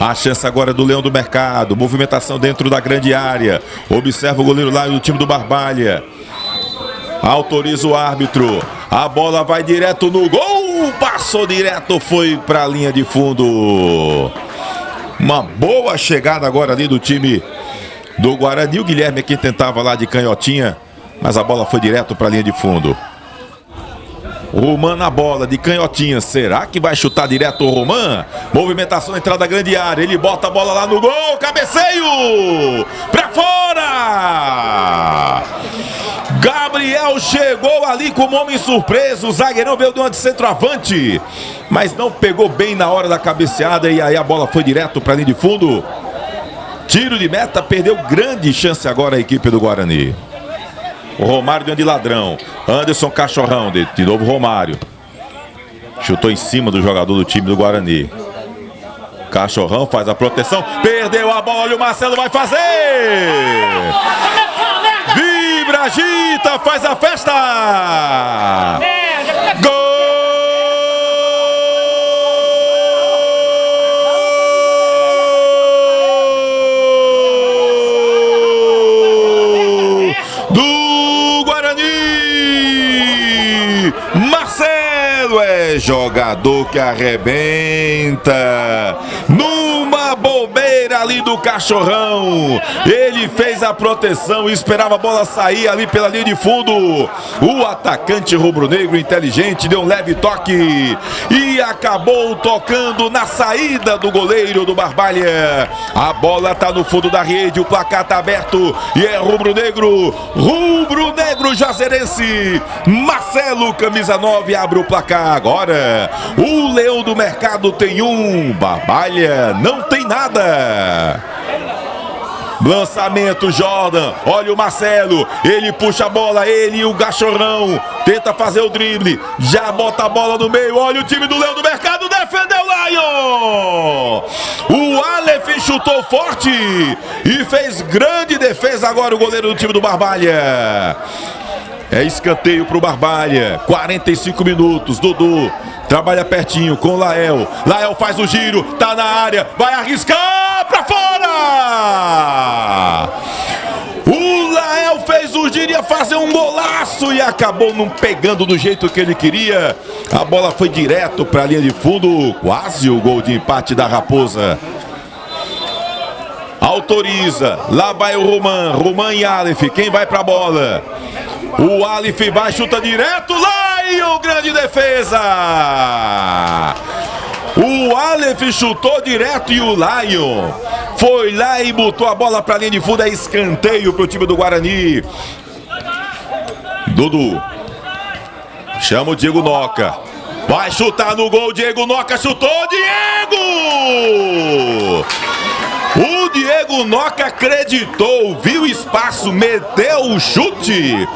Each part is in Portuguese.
A chance agora do Leão do Mercado. Movimentação dentro da grande área. Observa o goleiro lá do time do Barbalha. Autoriza o árbitro. A bola vai direto no gol. Passou direto, foi para a linha de fundo. Uma boa chegada agora ali do time do Guarani. O Guilherme aqui tentava lá de canhotinha, mas a bola foi direto para a linha de fundo. Roman na bola de canhotinha. Será que vai chutar direto o Roman? Movimentação na entrada da grande área. Ele bota a bola lá no gol. Cabeceio! Pra fora! Gabriel chegou ali como homem surpreso. O zagueirão veio de uma de centroavante, mas não pegou bem na hora da cabeceada. E aí a bola foi direto para a linha de fundo. Tiro de meta. Perdeu grande chance agora a equipe do Guarani. O Romário deu de ladrão. Anderson Cachorrão, de novo Romário. Chutou em cima do jogador do time do Guarani. Cachorrão faz a proteção. Perdeu a bola, o Marcelo vai fazer. Vibra, agita, faz a festa. Gol! Jogador que arrebenta. Numa bobeira ali do Cachorrão, ele fez a proteção e esperava a bola sair ali pela linha de fundo. O atacante rubro-negro inteligente deu um leve toque e acabou tocando na saída do goleiro do Barbalha. A bola tá no fundo da rede, o placar tá aberto e é rubro-negro Juazeirense. Marcelo, camisa 9, abre o placar agora. O Leão do Mercado tem um, Barbalha não tem nada. Lançamento, Jordan. Olha o Marcelo. Ele puxa a bola, ele e o Cachorrão. Tenta fazer o drible. Já bota a bola no meio. Olha o time do Leão do Mercado. Defendeu o Lion. O Aleph chutou forte e fez grande defesa agora o goleiro do time do Barbalha. É escanteio pro Barbalha. 45 minutos. Dudu trabalha pertinho com o Lael. Lael faz o giro, tá na área, vai arriscar pra fora! O Lael fez o giro, ia fazer um golaço e acabou não pegando do jeito que ele queria. A bola foi direto pra linha de fundo. Quase o gol de empate da Raposa. Autoriza, lá vai o Roman e Aleph. Quem vai pra bola? O Aleph vai, chuta direto, Lion, grande defesa! O Aleph chutou direto e o Lion foi lá e botou a bola pra linha de fundo. É escanteio pro time do Guarani. Dudu chama o Diego Noca. Vai chutar no gol, Diego Noca chutou, Diego! O Diego Noca acreditou, viu espaço, meteu o chute.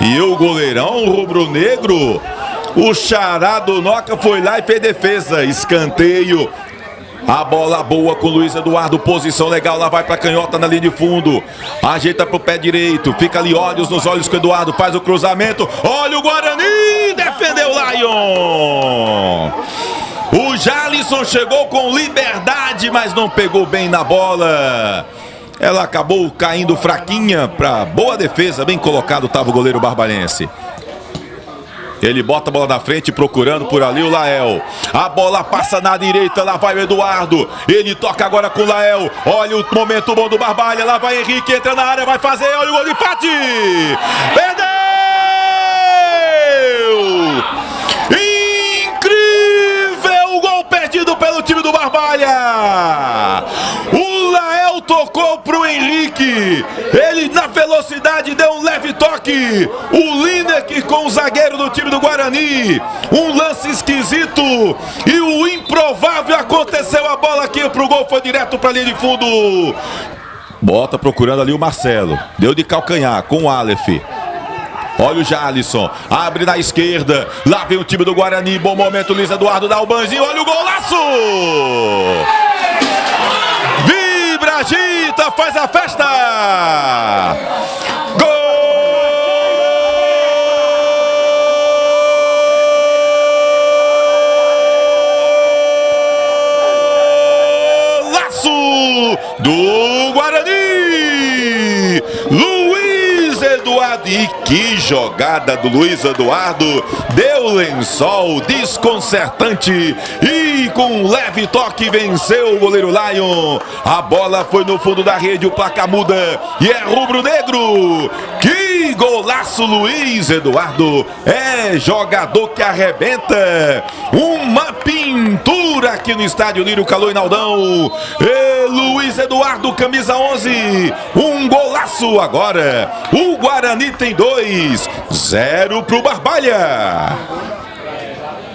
E o goleirão rubro-negro, o xará do Noca, foi lá e fez defesa. Escanteio. A bola boa com o Luiz Eduardo, posição legal, lá vai pra canhota na linha de fundo. Ajeita pro pé direito, fica ali olhos nos olhos com o Eduardo, faz o cruzamento. Olha o Guarani, defendeu o Lion. O Jalisson chegou com liberdade, mas não pegou bem na bola. Ela acabou caindo fraquinha para boa defesa, bem colocado estava o goleiro barbarense. Ele bota a bola na frente, procurando por ali o Lael. A bola passa na direita, lá vai o Eduardo. Ele toca agora com o Lael. Olha o momento bom do Barbalha, lá vai Henrique, entra na área, vai fazer, olha o gol de empate. Perdeu! Perdido pelo time do Barbalha. O Lael tocou pro Henrique. Ele na velocidade deu um leve toque. O Lineker com o zagueiro do time do Guarani. Um lance esquisito. E o improvável aconteceu. A bola aqui pro gol foi direto pra linha de fundo. Bota procurando ali o Marcelo. Deu de calcanhar com o Aleph. Olha o Jalisson, abre na esquerda, lá vem o time do Guarani, bom momento, Luiz Eduardo dá o banzinho, olha o golaço! Vibra, agita, faz a festa! golaço do Guarani! Luiz Eduardo, e que jogada do Luiz Eduardo, deu lençol desconcertante e com um leve toque venceu o goleiro Lion. A bola foi no fundo da rede, o placar muda e é rubro-negro. Que golaço, Luiz Eduardo, é jogador que arrebenta, uma pintura aqui no estádio Lírio Caloi Naldão. E Luiz Eduardo, camisa 11, um golaço agora. O Guarani tem 2-0 pro Barbalha.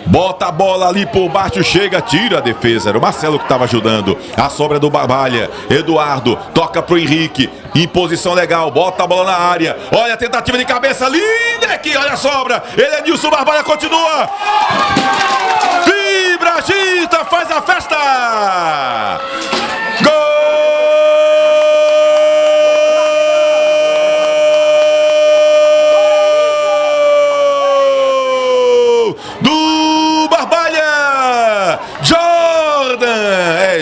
Bota a bola ali por baixo, chega, tira a defesa. Era o Marcelo que estava ajudando. A sobra do Barbalha. Eduardo toca pro Henrique. Em posição legal, bota a bola na área. Olha a tentativa de cabeça, linda aqui, olha a sobra. Ele é Nilson, Barbalha continua. Vibra, agita, faz a festa. Gol!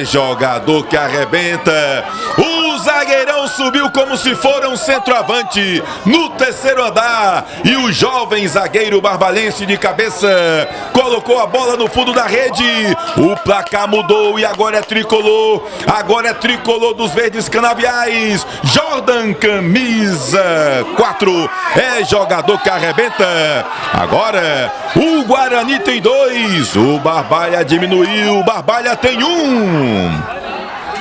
Jogador que arrebenta. O zagueirão subiu como se for um centroavante no terceiro andar. E o jovem zagueiro barbalense de cabeça colocou a bola no fundo da rede. O placar mudou e agora é tricolor. Agora é tricolor dos verdes canaviais. Jordan, camisa 4. É jogador que arrebenta. Agora o Guarani tem 2. O Barbalha diminuiu. O Barbalha tem 1.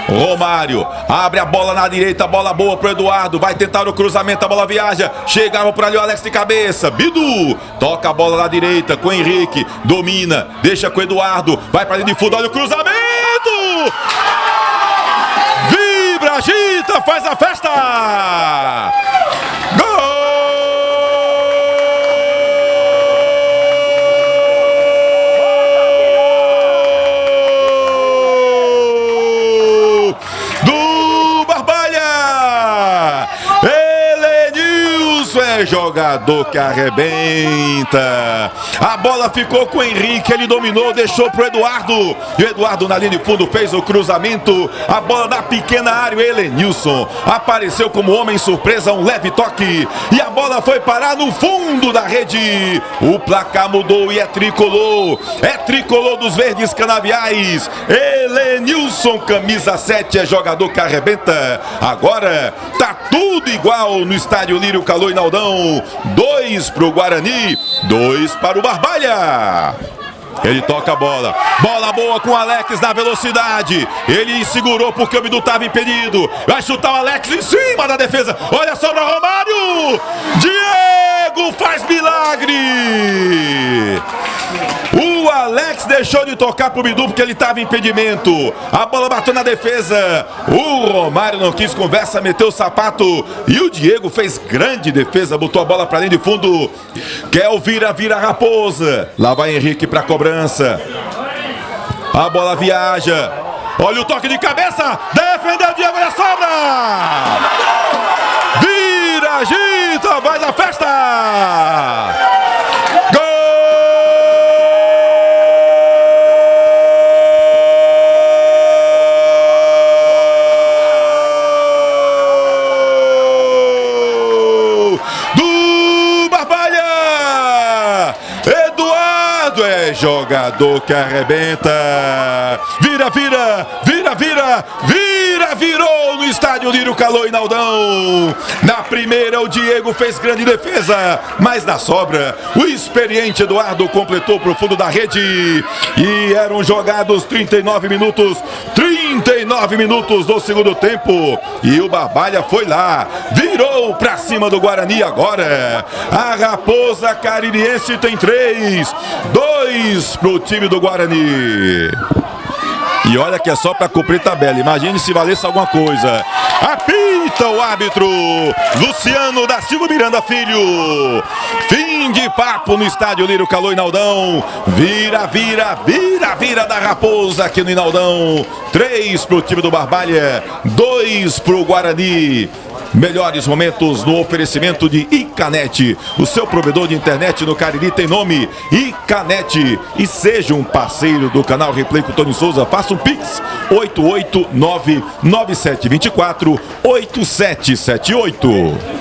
Romário abre a bola na direita, bola boa pro Eduardo, vai tentar o cruzamento, a bola viaja, chegava por ali o Alex de cabeça, Bidu toca a bola na direita com o Henrique, domina, deixa com o Eduardo, vai pra dentro de fundo, olha o cruzamento, vibra, agita, faz a festa, gol! Jogador que arrebenta. A bola ficou com o Henrique, ele dominou, deixou pro Eduardo. E o Eduardo na linha de fundo fez o cruzamento. A bola na pequena área, o Helenilson apareceu como homem surpresa, um leve toque. E a bola foi parar no fundo da rede. O placar mudou e é tricolor. É tricolor dos verdes canaviais. Helenilson, camisa 7, é jogador que arrebenta. Agora tá tudo igual no estádio Lírio Caloi Naldão. 2 para o Guarani, 2 para o Barbalha. Ele toca a bola, bola boa com o Alex na velocidade. Ele segurou porque o Bidu estava impedido. Vai chutar o Alex em cima da defesa. Olha só para Romário. Diego faz milagre. O Alex deixou de tocar pro Bidu porque ele estava em impedimento. A bola bateu na defesa. O Romário não quis conversa, meteu o sapato. E o Diego fez grande defesa, botou a bola para dentro de fundo. Quer vira Raposa. Lá vai Henrique para cobrança. A bola viaja. Olha o toque de cabeça. Defendeu o Diego, olha a sobra. Vira, agita, vai na festa. Gol! Jogador que arrebenta. Virou no estádio Lírio Caloi Naldão. Na primeira o Diego fez grande defesa, mas na sobra o experiente Eduardo completou pro fundo da rede. E eram jogados 39 minutos do segundo tempo. E o Barbalha foi lá, virou pra cima do Guarani agora. A Raposa Caririense tem 3, 2 pro time do Guarani. E olha que é só para cumprir tabela. Imagine se valesse alguma coisa. Apita o árbitro Luciano da Silva Miranda Filho. Fim de papo no estádio Lírio Caloi Naldão. Vira da Raposa aqui no Naldão. 3 pro time do Barbalha, 2 pro Guarani. Melhores momentos no oferecimento de Icanet. O seu provedor de internet no Cariri tem nome Icanet. E seja um parceiro do canal Replay com Tony Souza. Faça um Pix 889-9724-8778.